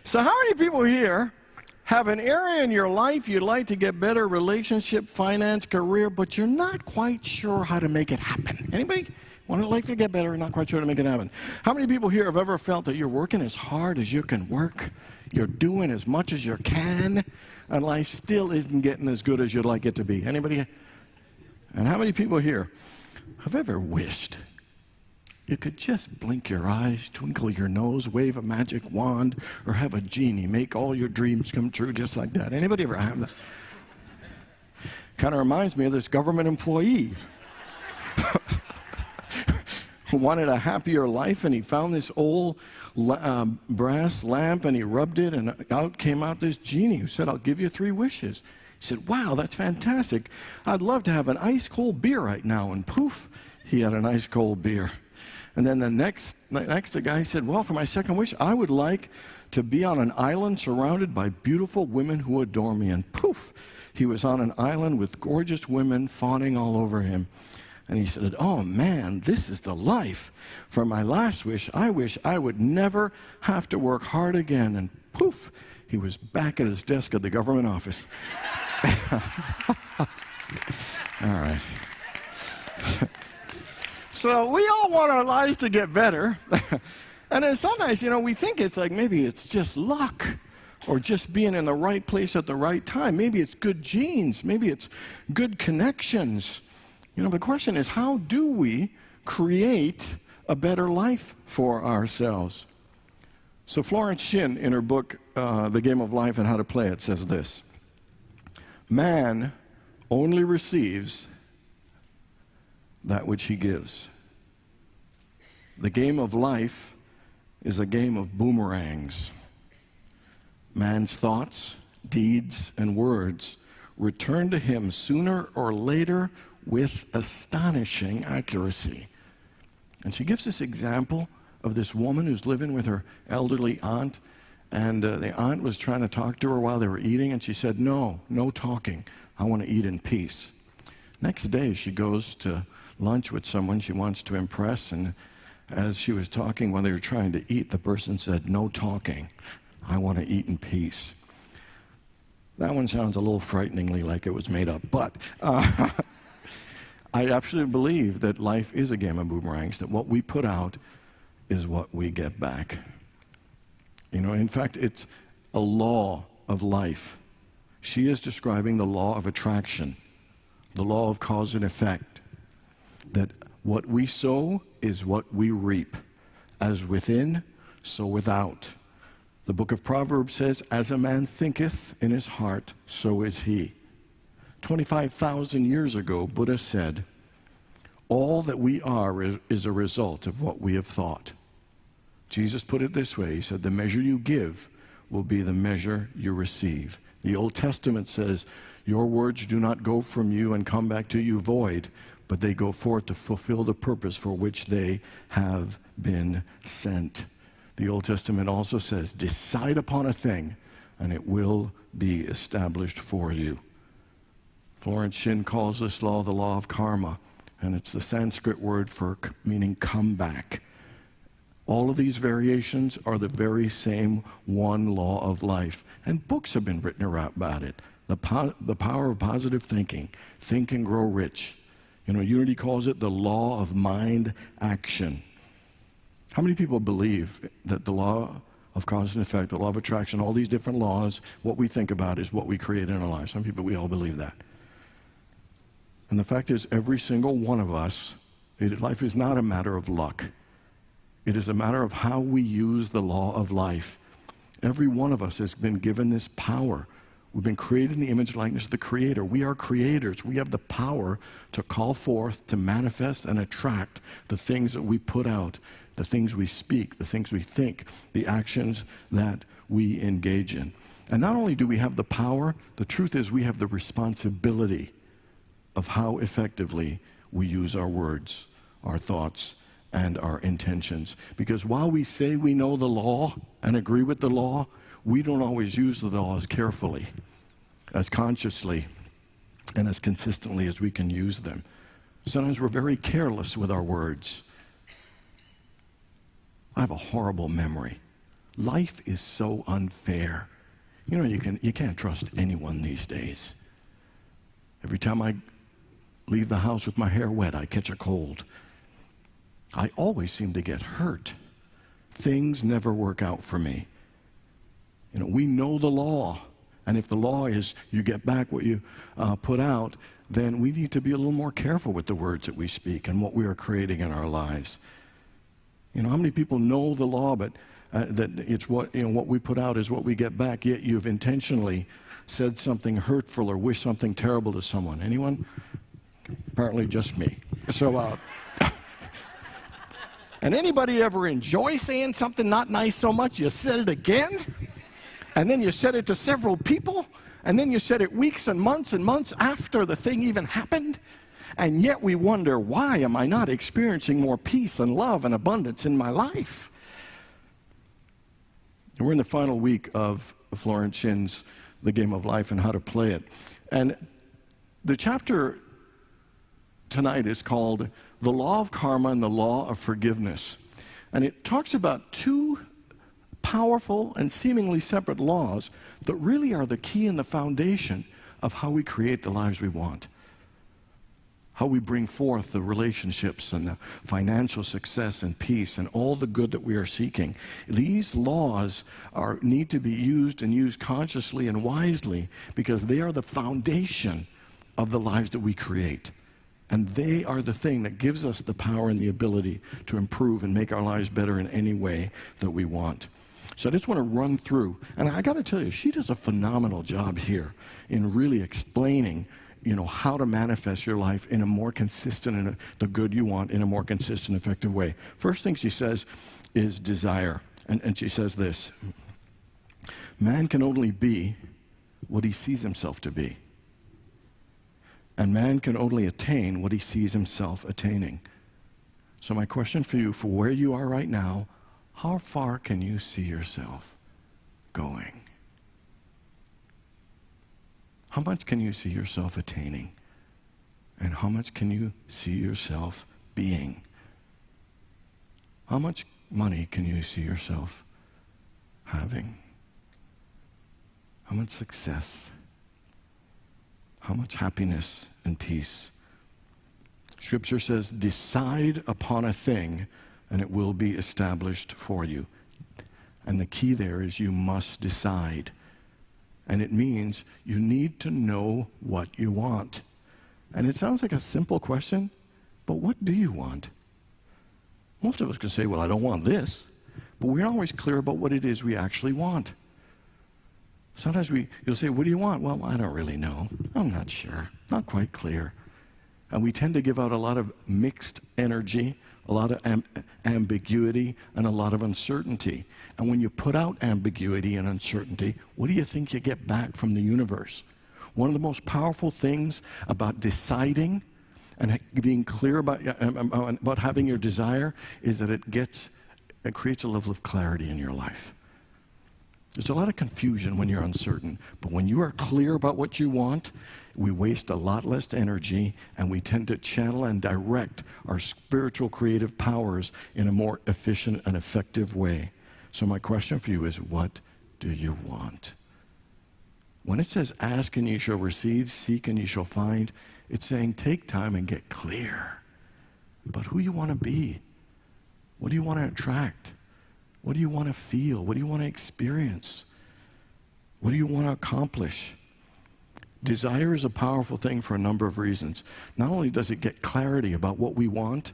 So how many people here have an area in your life you'd like to get better, relationship, finance, career, but you're not quite sure how to make it happen? Anybody want to life to get better and not quite sure how to make it happen? How many people here have ever felt that you're working as hard as you can work, you're doing as much as you can, and life still isn't getting as good as you'd like it to be? Anybody? And how many people here have ever wished you could just blink your eyes, twinkle your nose, wave a magic wand, or have a genie make all your dreams come true just like that? Anybody ever have that? Kind of reminds me of this government employee who wanted a happier life, and he found this old brass lamp, and he rubbed it, and out came out this genie who said, "I'll give you 3 wishes." He said, "Wow, that's fantastic. I'd love to have an ice-cold beer right now." And poof, he had an ice-cold beer. And then the next the guy said, "Well, for my second wish, I would like to be on an island surrounded by beautiful women who adore me." And poof, he was on an island with gorgeous women fawning all over him. And he said, "Oh man, this is the life. For my last wish I would never have to work hard again." And poof, he was back at his desk at the government office. All right. So we all want our lives to get better. And then sometimes, we think it's like maybe it's just luck or just being in the right place at the right time. Maybe it's good genes. Maybe it's good connections. The question is, how do we create a better life for ourselves? So Florence Shinn, in her book, The Game of Life and How to Play It, says this: "Man only receives that which he gives. The game of life is a game of boomerangs. Man's thoughts, deeds, and words return to him sooner or later with astonishing accuracy." And she gives this example of this woman who's living with her elderly aunt, and the aunt was trying to talk to her while they were eating, and she said, no talking. I want to eat in peace. Next day, she goes to lunch with someone she wants to impress, and as she was talking while they were trying to eat, the person said, "No talking. I want to eat in peace." That one sounds a little frighteningly like it was made up, but I absolutely believe that life is a game of boomerangs, that what we put out is what we get back. In fact, it's a law of life. She is describing the law of attraction, the law of cause and effect, that what we sow is what we reap, as within, so without. The book of Proverbs says, "As a man thinketh in his heart, so is he." 25,000 years ago, Buddha said, "All that we are is a result of what we have thought." Jesus put it this way. He said, "The measure you give will be the measure you receive." The Old Testament says, "Your words do not go from you and come back to you void, but they go forth to fulfill the purpose for which they have been sent." The Old Testament also says, "Decide upon a thing, and it will be established for you." Florence Shinn calls this law the law of karma, and it's the Sanskrit word for meaning come back. All of these variations are the very same one law of life, and books have been written about it. The power of positive thinking. Think and grow rich. Unity calls it the law of mind action. How many people believe that the law of cause and effect, the law of attraction, all these different laws, what we think about is what we create in our lives? Some people, we all believe that. And the fact is, every single one of us, life is not a matter of luck. It is a matter of how we use the law of life. Every one of us has been given this power. We've been created in the image and likeness of the Creator. We are creators. We have the power to call forth, to manifest, and attract the things that we put out, the things we speak, the things we think, the actions that we engage in. And not only do we have the power, the truth is we have the responsibility of how effectively we use our words, our thoughts, and our intentions. Because while we say we know the law and agree with the law, we don't always use the law as carefully, as consciously, and as consistently as we can use them. Sometimes we're very careless with our words. I have a horrible memory. Life is so unfair. You know, you can't trust anyone these days. Every time I leave the house with my hair wet, I catch a cold. I always seem to get hurt. Things never work out for me. You know, we know the law. And if the law is you get back what you put out, then we need to be a little more careful with the words that we speak and what we are creating in our lives. You know, how many people know the law, but that it's what we put out is what we get back, yet you've intentionally said something hurtful or wished something terrible to someone? Anyone? Apparently just me. So, and anybody ever enjoy saying something not nice so much you said it again? And then you said it to several people? And then you said it weeks and months after the thing even happened? And yet we wonder, why am I not experiencing more peace and love and abundance in my life? And we're in the final week of Florence Shin's The Game of Life and How to Play It. And the chapter tonight is called The Law of Karma and the Law of Forgiveness. And it talks about two powerful and seemingly separate laws that really are the key and the foundation of how we create the lives we want. How we bring forth the relationships and the financial success and peace and all the good that we are seeking. These laws need to be used and used consciously and wisely because they are the foundation of the lives that we create. And they are the thing that gives us the power and the ability to improve and make our lives better in any way that we want. So I just want to run through, and I got to tell you, she does a phenomenal job here in really explaining, how to manifest your life in a more consistent, the good you want in a more consistent, effective way. First thing she says is desire, and she says this: man can only be what he sees himself to be, and man can only attain what he sees himself attaining. So my question for you, for where you are right now, how far can you see yourself going? How much can you see yourself attaining? And how much can you see yourself being? How much money can you see yourself having? How much success? How much happiness and peace? Scripture says, decide upon a thing and it will be established for you. And the key there is you must decide. And it means you need to know what you want. And it sounds like a simple question, but what do you want? Most of us can say, well, I don't want this. But we're not always clear about what it is we actually want. Sometimes you'll say, what do you want? Well, I don't really know. I'm not sure. Not quite clear. And we tend to give out a lot of mixed energy, a lot of ambiguity, and a lot of uncertainty. And when you put out ambiguity and uncertainty, what do you think you get back from the universe? One of the most powerful things about deciding and being clear about having your desire is that it creates a level of clarity in your life. There's a lot of confusion when you're uncertain, but when you are clear about what you want, we waste a lot less energy and we tend to channel and direct our spiritual creative powers in a more efficient and effective way. So my question for you is, what do you want? When it says ask and ye shall receive, seek and ye shall find, it's saying take time and get clear about who you want to be. What do you want to attract? What do you want to feel? What do you want to experience? What do you want to accomplish? Desire is a powerful thing for a number of reasons. Not only does it get clarity about what we want,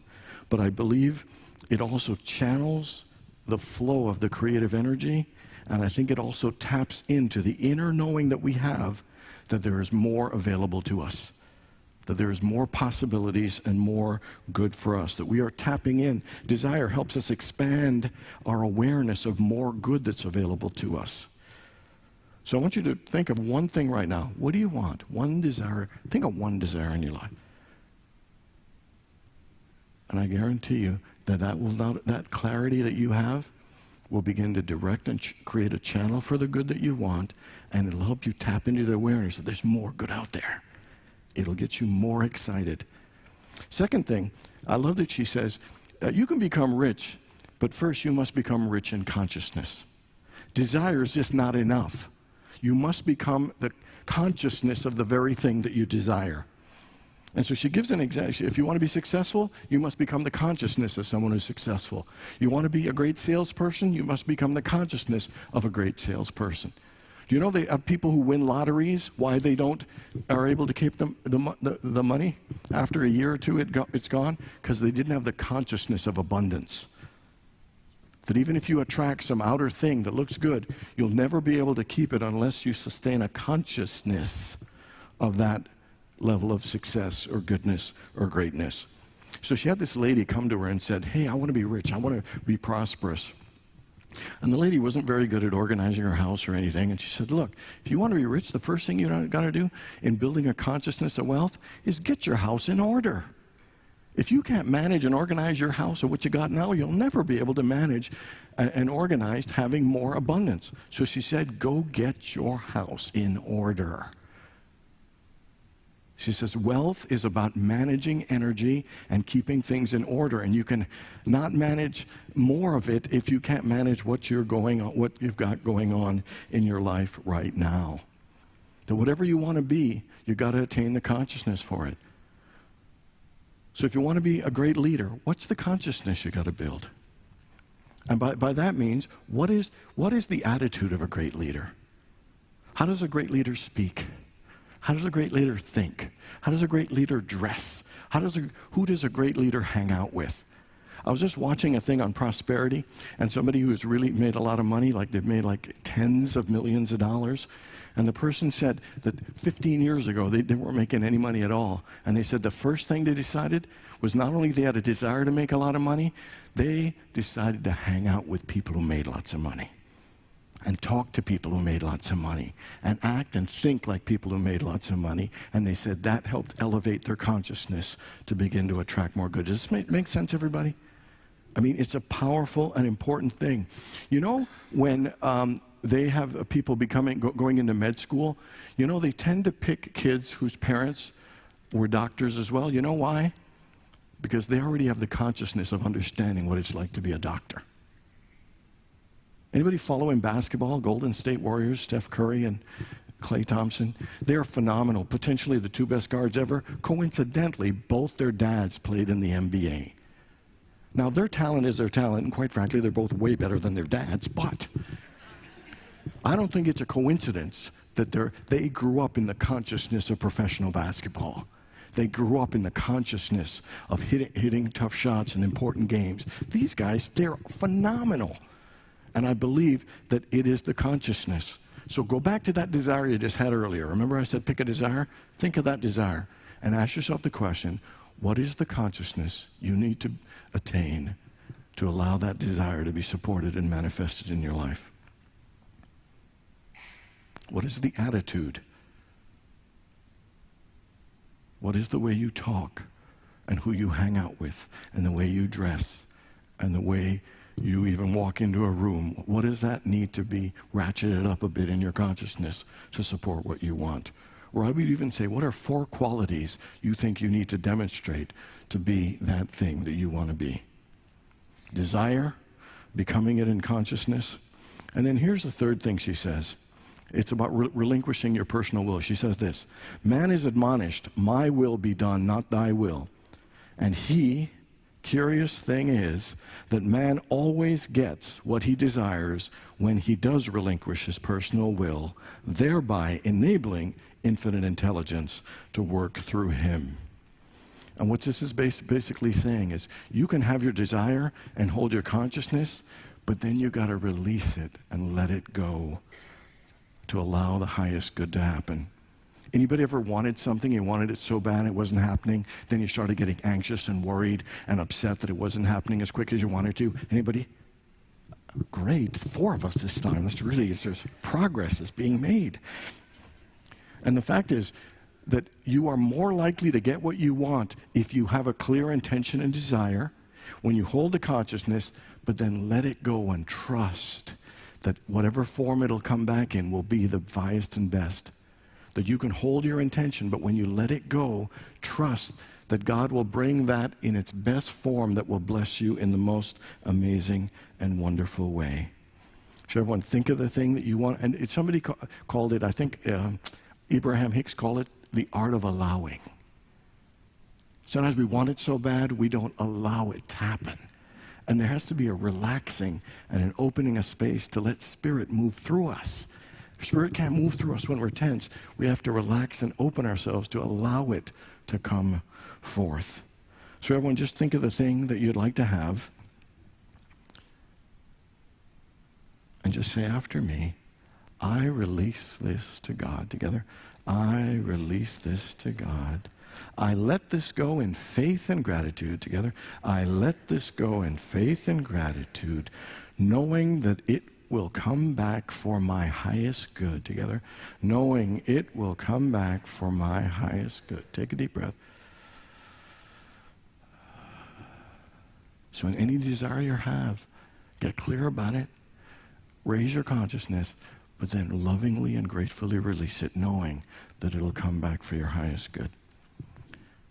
but I believe it also channels the flow of the creative energy, and I think it also taps into the inner knowing that we have that there is more available to us, that there is more possibilities and more good for us, that we are tapping in. Desire helps us expand our awareness of more good that's available to us. So I want you to think of one thing right now. What do you want? One desire. Think of one desire in your life. And I guarantee you that clarity that you have will begin to direct and create a channel for the good that you want, and it'll help you tap into the awareness that there's more good out there. It'll get you more excited. Second thing, I love that she says, you can become rich, but first you must become rich in consciousness. Desire is just not enough. You must become the consciousness of the very thing that you desire. And so she gives an example. If you want to be successful, you must become the consciousness of someone who's successful. You want to be a great salesperson, you must become the consciousness of a great salesperson. Do you know they have people who win lotteries, why they are able to keep the money after a year or two it's gone? Because they didn't have the consciousness of abundance. That even if you attract some outer thing that looks good, you'll never be able to keep it unless you sustain a consciousness of that level of success or goodness or greatness. So she had this lady come to her and said, hey, I want to be rich. I want to be prosperous. And the lady wasn't very good at organizing her house or anything. And she said, look, if you want to be rich, the first thing you got to do in building a consciousness of wealth is get your house in order. If you can't manage and organize your house or what you got now, you'll never be able to manage and organize having more abundance. So she said, go get your house in order. She says, wealth is about managing energy and keeping things in order. And you can not manage more of it if you can't manage what you've got going on in your life right now. That whatever you want to be, you got to attain the consciousness for it. So if you want to be a great leader, what's the consciousness you got to build? And by that means, what is the attitude of a great leader? How does a great leader speak? How does a great leader think? How does a great leader dress? Who does a great leader hang out with? I was just watching a thing on prosperity, and somebody who's really made a lot of money, like they've made like tens of millions of dollars, and the person said that 15 years ago they weren't making any money at all. And they said the first thing they decided was not only they had a desire to make a lot of money, they decided to hang out with people who made lots of money. And talk to people who made lots of money, and act and think like people who made lots of money. And they said that helped elevate their consciousness to begin to attract more good. Does this make sense, everybody? I mean, it's a powerful and important thing. You know, when they have people going into med school, you know, they tend to pick kids whose parents were doctors as well. You know why? Because they already have the consciousness of understanding what it's like to be a doctor. Anybody following basketball? Golden State Warriors, Steph Curry and Klay Thompson. They're phenomenal, potentially the two best guards ever. Coincidentally, both their dads played in the NBA. Now, their talent is their talent, and quite frankly, they're both way better than their dads, but I don't think it's a coincidence that they grew up in the consciousness of professional basketball. They grew up in the consciousness of hitting tough shots in important games. These guys, they're phenomenal. And I believe that it is the consciousness. So go back to that desire you just had earlier. Remember I said pick a desire? Think of that desire and ask yourself the question, what is the consciousness you need to attain to allow that desire to be supported and manifested in your life? What is the attitude? What is the way you talk and who you hang out with and the way you dress and the way you even walk into a room? What does that need to be ratcheted up a bit in your consciousness to support what you want? Or I would even say, what are 4 qualities you think you need to demonstrate to be that thing that you want to be? Desire, becoming it in consciousness. And then here's the third thing she says. It's about relinquishing your personal will. She says this, man is admonished, my will be done, not thy will. And curious thing is that man always gets what he desires when he does relinquish his personal will, thereby enabling infinite intelligence to work through him. And what this is basically saying is you can have your desire and hold your consciousness, but then you got to release it and let it go to allow the highest good to happen. Anybody ever wanted something, you wanted it so bad it wasn't happening, then you started getting anxious and worried and upset that it wasn't happening as quick as you wanted to? Anybody? Great, 4 of us this time. There's progress that's being made. And the fact is that you are more likely to get what you want if you have a clear intention and desire, when you hold the consciousness, but then let it go and trust that whatever form it'll come back in will be the highest and best. That you can hold your intention, but when you let it go, trust that God will bring that in its best form that will bless you in the most amazing and wonderful way. So everyone think of the thing that you want. And somebody called it, I think Abraham Hicks called it the art of allowing. Sometimes we want it so bad, we don't allow it to happen. And there has to be a relaxing and an opening of space to let Spirit move through us. Spirit can't move through us when we're tense. We have to relax and open ourselves to allow it to come forth. So everyone just think of the thing that you'd like to have. And just say after me, I release this to God. Together, I release this to God. I let this go in faith and gratitude. Together, I let this go in faith and gratitude, knowing that it will come back for my highest good. Together, knowing it will come back for my highest good. Take a deep breath. So in any desire you have, get clear about it, raise your consciousness, but then lovingly and gratefully release it, knowing that it'll come back for your highest good.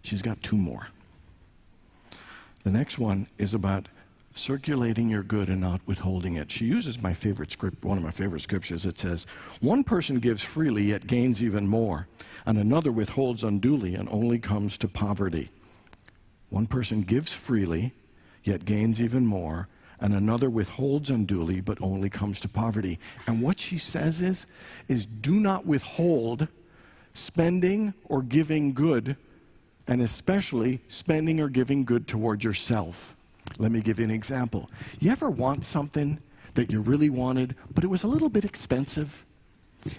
She's got two more. The next one is about circulating your good and not withholding it. She uses my favorite script, one of my favorite scriptures. It says, one person gives freely yet gains even more, and another withholds unduly and only comes to poverty. One person gives freely yet gains even more, and another withholds unduly but only comes to poverty. And what she says is do not withhold spending or giving good, and especially spending or giving good toward yourself. Let me give you an example. You ever want something that you really wanted, but it was a little bit expensive?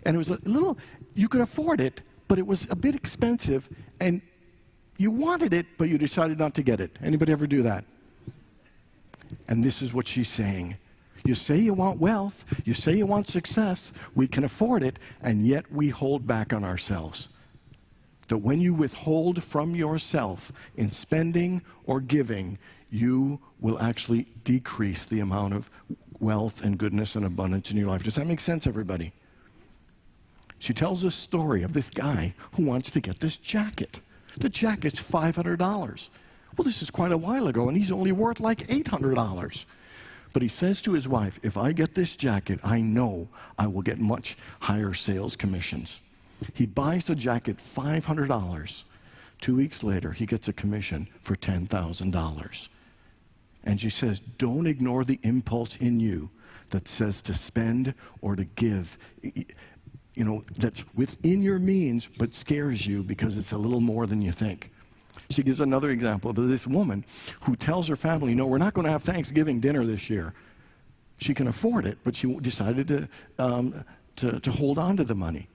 And it was a little, you could afford it, but it was a bit expensive, and you wanted it, but you decided not to get it. Anybody ever do that? And this is what she's saying. You say you want wealth, you say you want success, we can afford it, and yet we hold back on ourselves. That when you withhold from yourself in spending or giving, you will actually decrease the amount of wealth and goodness and abundance in your life. Does that make sense, everybody? She tells a story of this guy who wants to get this jacket. The jacket's $500. Well, this is quite a while ago, and he's only worth like $800. But he says to his wife, if I get this jacket, I know I will get much higher sales commissions. He buys the jacket $500. 2 weeks later, he gets a commission for $10,000. And she says, don't ignore the impulse in you that says to spend or to give. You know, that's within your means, but scares you because it's a little more than you think. She gives another example of this woman who tells her family, no, we're not going to have Thanksgiving dinner this year. She can afford it, but she decided to hold on to the money.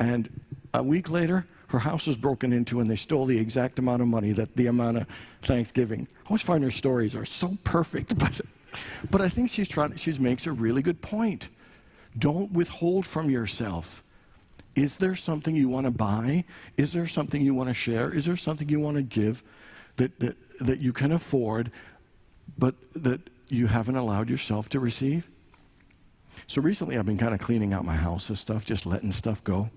And a week later, her house was broken into and they stole the exact amount of money, that the amount of Thanksgiving. I always find her stories are so perfect, but I think she makes a really good point. Don't withhold from yourself. Is there something you want to buy? Is there something you want to share? Is there something you want to give that you can afford, but that you haven't allowed yourself to receive? So recently I've been kind of cleaning out my house and stuff, just letting stuff go.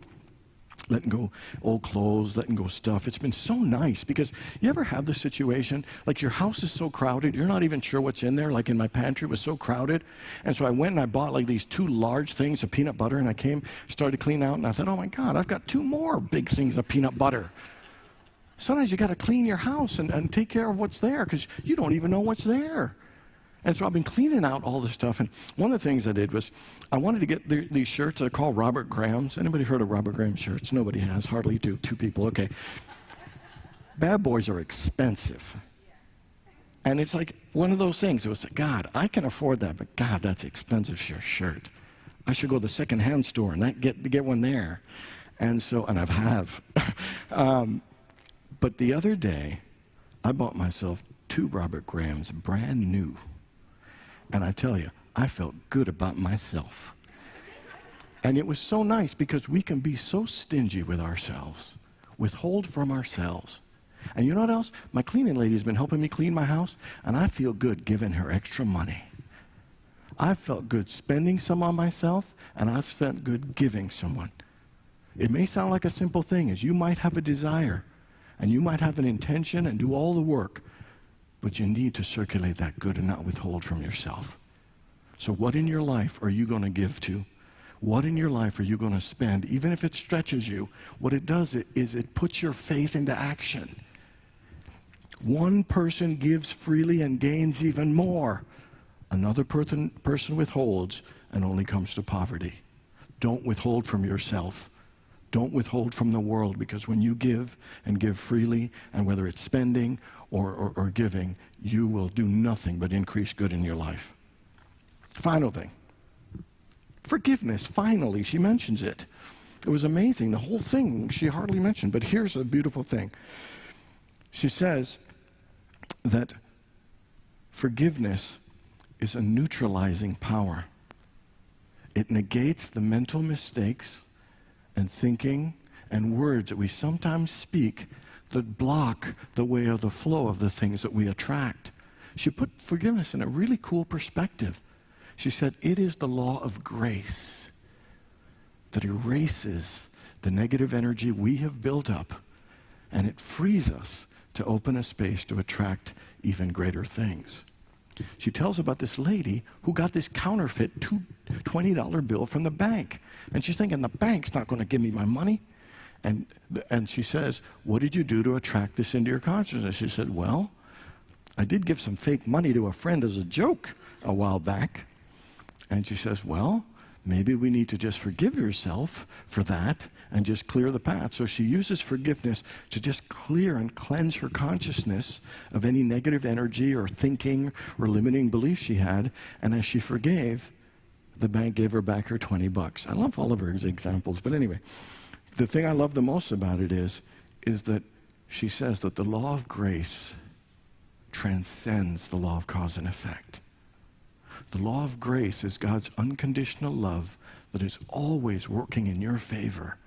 Letting go old clothes, letting go stuff. It's been so nice because you ever have this situation, like your house is so crowded, you're not even sure what's in there. Like in my pantry, it was so crowded. And so I went and I bought like these 2 large things of peanut butter, and I started to clean out, and I thought, oh my God, I've got 2 more big things of peanut butter. Sometimes you got to clean your house and take care of what's there because you don't even know what's there. And so I've been cleaning out all this stuff, and one of the things I did was I wanted to get these shirts that are called Robert Graham's. Anybody heard of Robert Graham shirts? Nobody has, hardly two people, okay. Bad boys are expensive. And it's like one of those things. It was like, God, I can afford that, but God, that's expensive shirt. I should go to the secondhand store and get one there. And so, and have. But the other day, I bought myself 2 Robert Graham's, brand new. And I tell you, I felt good about myself. And it was so nice because we can be so stingy with ourselves, withhold from ourselves. And you know what else? My cleaning lady's been helping me clean my house, and I feel good giving her extra money. I felt good spending some on myself, and I felt good giving someone. It may sound like a simple thing, as you might have a desire, and you might have an intention and do all the work, but you need to circulate that good and not withhold from yourself. So what in your life are you going to give to? What in your life are you going to spend? Even if it stretches you, what it does is it puts your faith into action. One person gives freely and gains even more. Another person withholds and only comes to poverty. Don't withhold from yourself. Don't withhold from the world, because when you give and give freely, and whether it's spending or giving, you will do nothing but increase good in your life. Final thing. Forgiveness, finally, she mentions it. It was amazing. The whole thing she hardly mentioned, but here's a beautiful thing. She says that forgiveness is a neutralizing power. It negates the mental mistakes and thinking and words that we sometimes speak that block the way of the flow of the things that we attract. She put forgiveness in a really cool perspective. She said, it is the law of grace that erases the negative energy we have built up, and it frees us to open a space to attract even greater things. She tells about this lady who got this counterfeit $20 bill from the bank. And she's thinking, the bank's not going to give me my money. And she says, what did you do to attract this into your consciousness? She said, well, I did give some fake money to a friend as a joke a while back. And she says, well, maybe we need to just forgive yourself for that and just clear the path. So she uses forgiveness to just clear and cleanse her consciousness of any negative energy or thinking or limiting beliefs she had. And as she forgave, the bank gave her back her $20. I love all of her examples. But anyway, the thing I love the most about it is that she says that the law of grace transcends the law of cause and effect. The law of grace is God's unconditional love that is always working in your favor.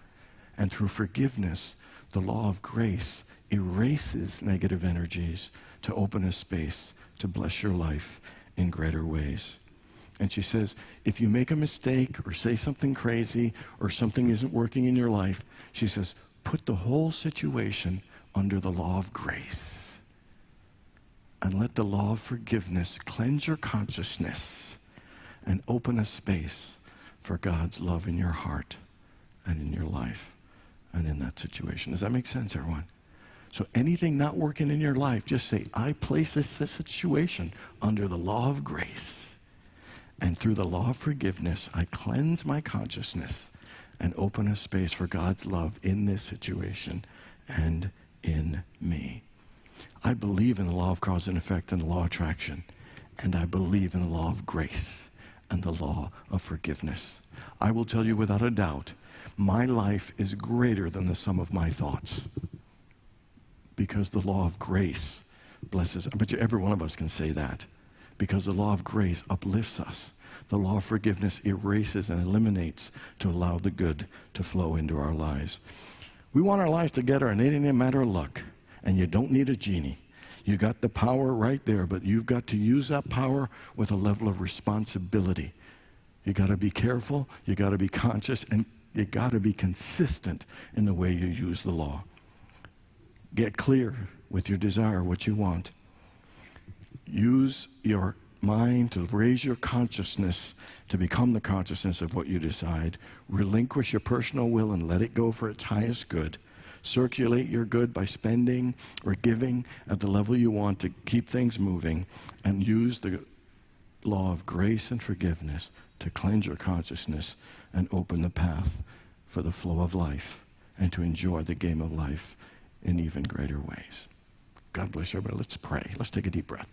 And through forgiveness, the law of grace erases negative energies to open a space to bless your life in greater ways. And she says, if you make a mistake or say something crazy or something isn't working in your life, she says, put the whole situation under the law of grace. And let the law of forgiveness cleanse your consciousness and open a space for God's love in your heart and in your life and in that situation. Does that make sense, everyone? So anything not working in your life, just say, I place this situation under the law of grace. And through the law of forgiveness, I cleanse my consciousness and open a space for God's love in this situation and in me. I believe in the law of cause and effect and the law of attraction, and I believe in the law of grace and the law of forgiveness. I will tell you without a doubt, my life is greater than the sum of my thoughts, because the law of grace blesses. I bet you every one of us can say that, because the law of grace uplifts us. The law of forgiveness erases and eliminates to allow the good to flow into our lives. We want our lives together, and it ain't a matter of luck. And you don't need a genie. You got the power right there, but you've got to use that power with a level of responsibility. You got to be careful, you got to be conscious, and you got to be consistent in the way you use the law. Get clear with your desire, what you want. Use your mind to raise your consciousness to become the consciousness of what you decide. Relinquish your personal will and let it go for its highest good. Circulate your good by spending or giving at the level you want to keep things moving, and use the law of grace and forgiveness to cleanse your consciousness and open the path for the flow of life and to enjoy the game of life in even greater ways. God bless everybody. Let's pray. Let's take a deep breath.